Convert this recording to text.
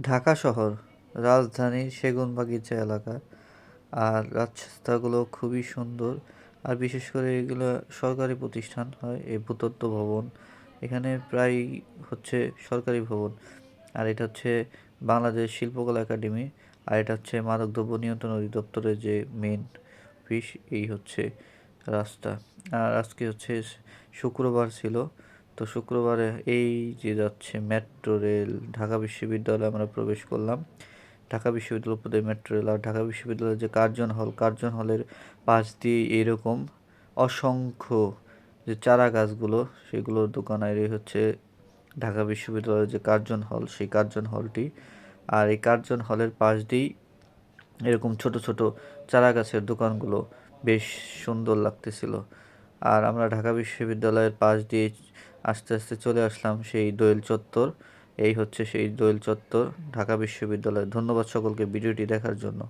ঢাকা শহর, রাজধানীর সেগুনবাগিচা এলাকা। আর রাস্তাগুলো খুবই সুন্দর। আর বিশেষ করে এগুলো সরকারি প্রতিষ্ঠান হয়, এই ভূতত্ত্ব ভবন। এখানে প্রায় হচ্ছে সরকারি ভবন। আর এটা হচ্ছে বাংলাদেশ শিল্পকলা একাডেমি। আর এটা হচ্ছে মাদকদ্রব্য নিয়ন্ত্রণ অধিদপ্তরের যে মেন অফিস, এই হচ্ছে রাস্তা। আর আজকে হচ্ছে শুক্রবার ছিল। তো শুক্রবারে এই যে যাচ্ছে মেট্রো রেল, ঢাকা বিশ্ববিদ্যালয়ে আমরা প্রবেশ করলাম। ঢাকা বিশ্ববিদ্যালয় উপরে মেট্রো রেল। আর ঢাকা বিশ্ববিদ্যালয়ের যে কার্জন হলের পাশ দিয়ে এরকম অসংখ্য যে চারা গাছগুলো, সেগুলোর দোকান। আর এই হচ্ছে ঢাকা বিশ্ববিদ্যালয়ের যে কার্জন হল, সেই কার্জন হলটি। আর এই কার্জন হলের পাশ দিয়েই এরকম ছোট ছোট চারা গাছের দোকানগুলো বেশ সুন্দর লাগতেছিল। আর আমরা ঢাকা বিশ্ববিদ্যালয়ের পাশ দিয়ে আস্তে আস্তে চলে আসলাম সেই দোয়েল চত্বর। এই হচ্ছে সেই দোয়েল চত্বর, ঢাকা বিশ্ববিদ্যালয়। ধন্যবাদ সকলকে ভিডিওটি দেখার জন্য।